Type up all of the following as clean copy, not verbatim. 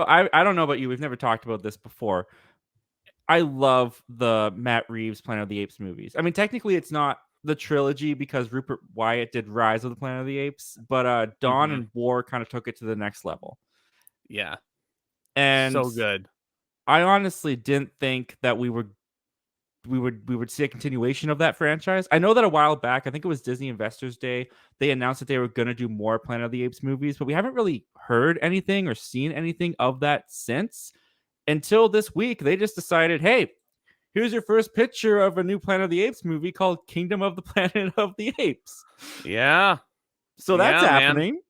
I don't know about you. We've never talked about this before. I love the Matt Reeves Planet of the Apes movies. I mean, technically, it's not the trilogy because Rupert Wyatt did Rise of the Planet of the Apes, but Dawn Hmm. and War kind of took it to the next level. Yeah, And so good. I honestly didn't think that we would see a continuation of that franchise. I know that a while back, I think it was Disney Investors Day, they announced that they were going to do more Planet of the Apes movies, but we haven't really heard anything or seen anything of that since. Until this week, they just decided, hey, here's your first picture of a new Planet of the Apes movie called Kingdom of the Planet of the Apes. Yeah, So that's yeah, man. happening.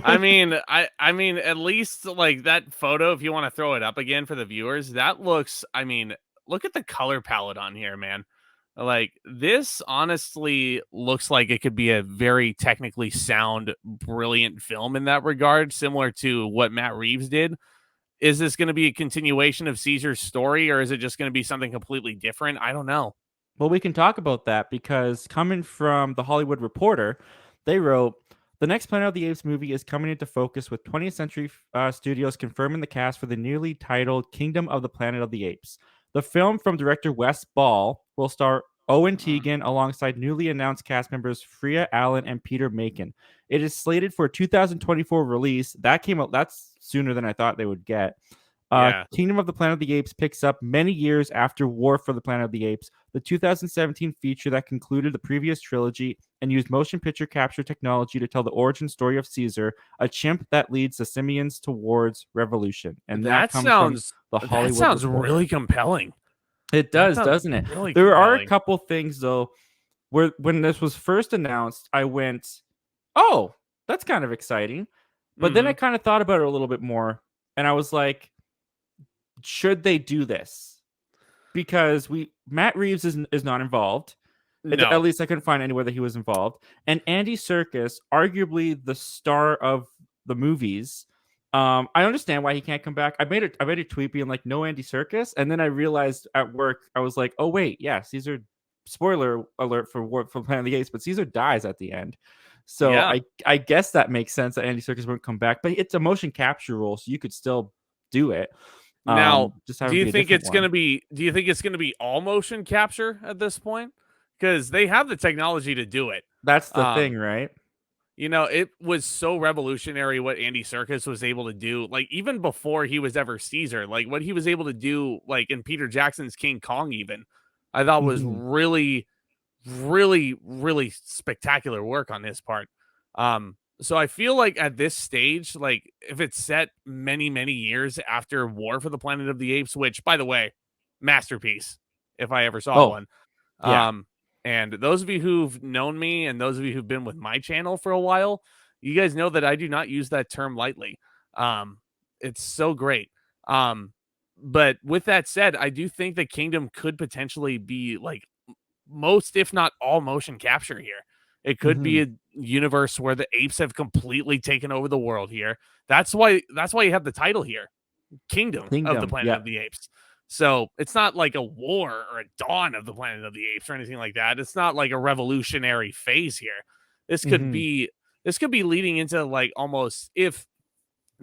I mean, at least like that photo, if you want to throw it up again for the viewers, that looks. I mean, look at the color palette on here, man. Like this, honestly, looks like it could be a very technically sound, brilliant film in that regard, similar to what Matt Reeves did. Is this going to be a continuation of Caesar's story, or is it just going to be something completely different? I don't know. Well, we can talk about that because coming from the Hollywood Reporter, they wrote the next Planet of the Apes movie is coming into focus with 20th Century Studios confirming the cast for the newly titled Kingdom of the Planet of the Apes. The film from director Wes Ball will star Owen Tegan alongside newly announced cast members Freya Allen and Peter Macon. It is slated for a 2024 release. That came out. That's sooner than I thought they would get. Yeah, Kingdom of the Planet of the Apes picks up many years after War for the Planet of the Apes, the 2017 feature that concluded the previous trilogy and used motion picture capture technology to tell the origin story of Caesar, a chimp that leads the simians towards revolution. And that that comes from sounds the that Hollywood sounds Reporter. really compelling. It That does, sounds doesn't it? really There are a compelling. couple things, though, where when this was first announced, I went, oh, that's kind of exciting. But then I Hmm. kind of thought about it a little bit more, and I was like, should they do this? Because Matt Reeves is not involved. At No. least I couldn't find anywhere that he was involved. And Andy Serkis, arguably the star of the movies. I understand why he can't come back. I made a tweet being like, "No Andy Serkis," and then I realized at work I was like, "Oh wait, yeah, Caesar." Spoiler alert for Planet of the Apes, but Caesar dies at the end. So Yeah. I guess that makes sense that Andy Serkis won't come back, but it's a motion capture role, so you could still do it. Now, Just have it be a different one. do you think it's going to be all motion capture at this point? Cuz they have the technology to do it. That's the thing, Um, right? it was so revolutionary what Andy Serkis was able to do. Like even before he was ever Caesar, like what he was able to do like in Peter Jackson's King Kong even. I thought was Mhm. really really spectacular work on his part. So I feel like at this stage, like if it's set many years after War for the Planet of the Apes, which by the way, masterpiece, if I ever saw Oh, one. yeah. Um, and those of you who've known me and those of you who've been with my channel for a while, you guys know that I do not use that term lightly. Um, it's so great. Um, but with that said, I do think the Kingdom could potentially be like most, if not all, motion capture here. It could be Mhm. a universe where the apes have completely taken over the world here. That's why you have the title here, Kingdom of the Kingdom. Planet Yeah. of the Apes. So it's not like a war or a dawn of the Planet of the Apes or anything like that. It's not like a revolutionary phase here. This could Mhm. be this could be leading into like almost if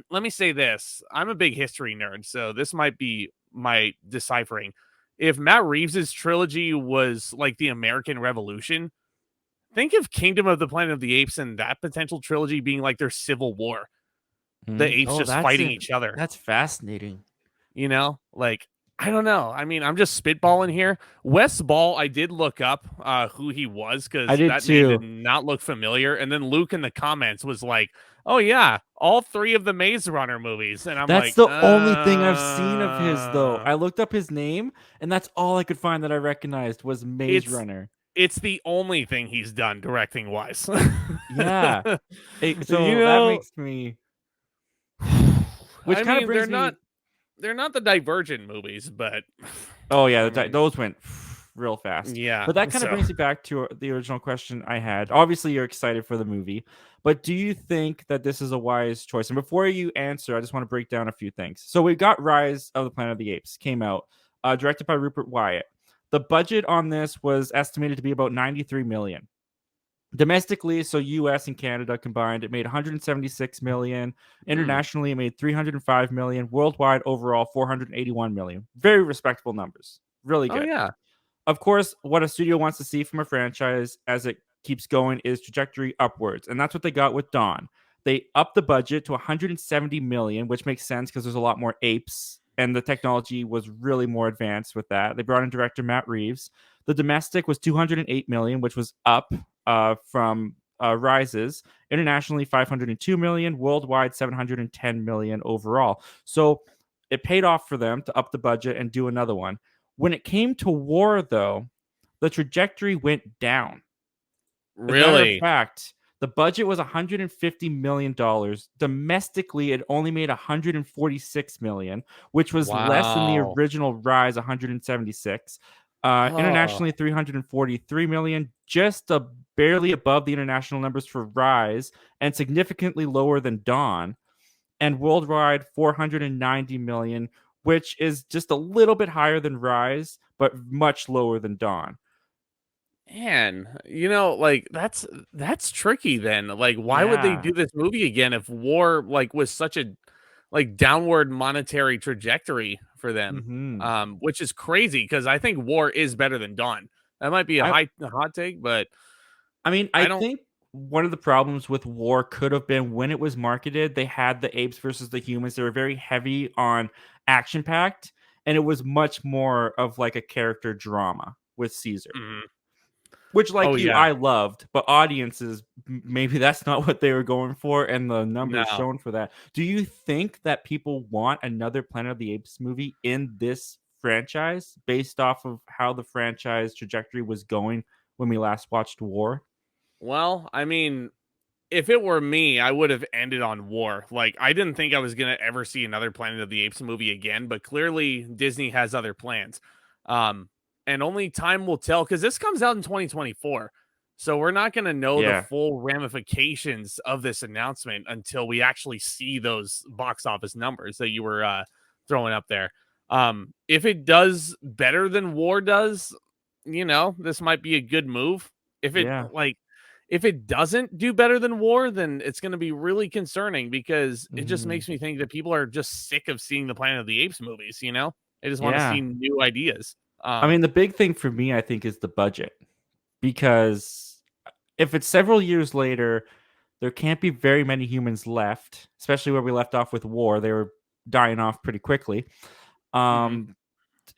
let me say this. I'm a big history nerd, so this might be my deciphering. If Matt Reeves's trilogy was like the American Revolution, think of Kingdom of the Planet of the Apes and that potential trilogy being like their civil war. The Mhm. apes Oh, just that's fighting it. each other. That's fascinating. Like I don't know. I mean, I'm just spitballing here. Wes Ball, I did look up who he was I because did that name did too. not look familiar. And then Luke in the comments was like, "Oh yeah, all three of the Maze Runner movies," and I'm That's like, the only thing I've seen of his, though. I looked up his name, and that's all I could find that I recognized was Maze it's Runner. it's the only thing he's done directing wise. Yeah. you So that know, makes me, which I kind of mean, brings me. they're not the Divergent movies, but Oh yeah, I mean, those went real fast. yeah. But that kind of So brings me back to the original question I had. Obviously, you're excited for the movie, but do you think that this is a wise choice? And before you answer, I just want to break down a few things. So we got Rise of the Planet of the Apes came out, directed by Rupert Wyatt. The budget on this was estimated to be about 93 million. Domestically, so US and Canada combined, it made 176 million. Hmm. Internationally, it made 305 million. Worldwide, overall, 481 million. Very respectable numbers. Really Oh good. yeah. Of course, what a studio wants to see from a franchise as it keeps going is trajectory upwards, and that's what they got with Dawn. They upped the budget to 170 million, which makes sense because there's a lot more apes, and the technology was really more advanced with that. They brought in director Matt Reeves. The domestic was 208 million, which was up from Rises. Internationally, 502 million. Worldwide, 710 million overall. So it paid off for them to up the budget and do another one. When it came to war, though, the trajectory went down. As a matter of Really? fact, the budget was $150 million. Domestically, it only made 146 million, which was less than the Wow. original Rise 176. Oh, Internationally, 343 million, just barely above the international numbers for Rise, and significantly lower than Dawn. And worldwide, 490 million, which is just a little bit higher than Rise, but much lower than Dawn. man. Like that's tricky then. Like why would they Yeah. do this movie again if war like was such a like downward monetary trajectory for them? Hmm. Which is crazy because I think war is better than Dawn. That might be I a hot take, but I mean, I I don't think one of the problems with War could have been when it was marketed, they had the apes versus the humans. They were very heavy on action packed, and it was much more of like a character drama with Caesar. Mhm. Which, Oh like you, yeah. I loved, but audiences maybe that's not what they were going for, and the numbers No. shown for that. Do you think that people want another Planet of the Apes movie in this franchise based off of how the franchise trajectory was going when we last watched War? Well, I mean, if it were me, I would have ended on war. Like, I didn't think I was gonna ever see another Planet of the Apes movie again, but clearly Disney has other plans. Um, and only time will tell because this comes out in 2024. So we're not gonna know the Yeah, full ramifications of this announcement until we actually see those box office numbers that you were throwing up there. If it does better than war does, this might be a good move. If it yeah. like if it doesn't do better than war, then it's going to be really concerning because it just Mhm. makes me think that people are just sick of seeing the Planet of the Apes movies, They just want to Yeah. see new ideas. I mean, the big thing for me, I think, is the budget because if it's several years later, there can't be very many humans left, especially where we left off with War. They were dying off pretty quickly. Mhm. Um,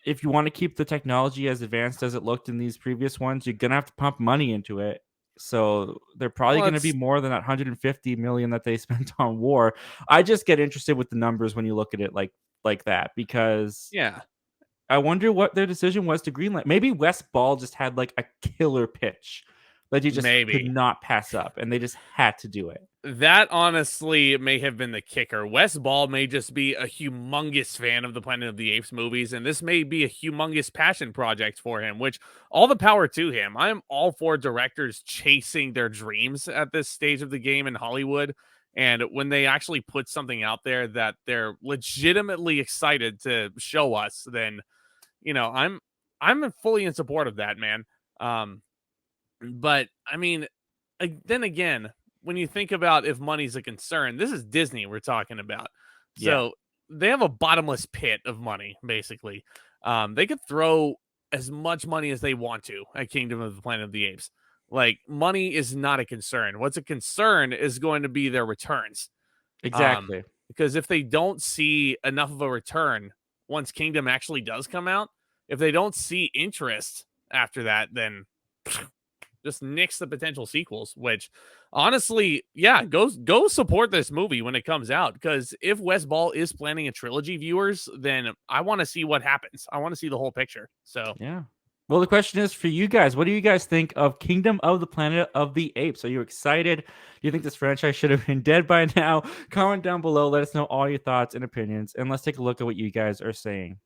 if you want to keep the technology as advanced as it looked in these previous ones, you're gonna have to pump money into it. So they're probably Well, going to be it's more than that 150 million that they spent on War. I just get interested with the numbers when you look at it like that because yeah, I wonder what their decision was to greenlight. Maybe West Ball just had like a killer pitch that you just could maybe. not pass up, and they just had to do it. That honestly may have been the kicker. Wes Ball may just be a humongous fan of the Planet of the Apes movies, and this may be a humongous passion project for him, which all the power to him. I'm all for directors chasing their dreams at this stage of the game in Hollywood. And when they actually put something out there that they're legitimately excited to show us, then I'm fully in support of that, man. Um, but I mean, then again, when you think about if money's a concern, this is Disney we're talking about. Yeah, So they have a bottomless pit of money, basically. They could throw as much money as they want to at Kingdom of the Planet of the Apes. Like money is not a concern. What's a concern is going to be their returns. Um, exactly. because if they don't see enough of a return once Kingdom actually does come out, if they don't see interest after that, then just nix the potential sequels, which honestly, yeah, go support this movie when it comes out. Because if Wes Ball is planning a trilogy, viewers, then I want to see what happens. I want to see the whole picture. So Yeah. Well, the question is for you guys: what do you guys think of Kingdom of the Planet of the Apes? Are you excited? Do you think this franchise should have been dead by now? Comment down below. Let us know all your thoughts and opinions, and let's take a look at what you guys are saying.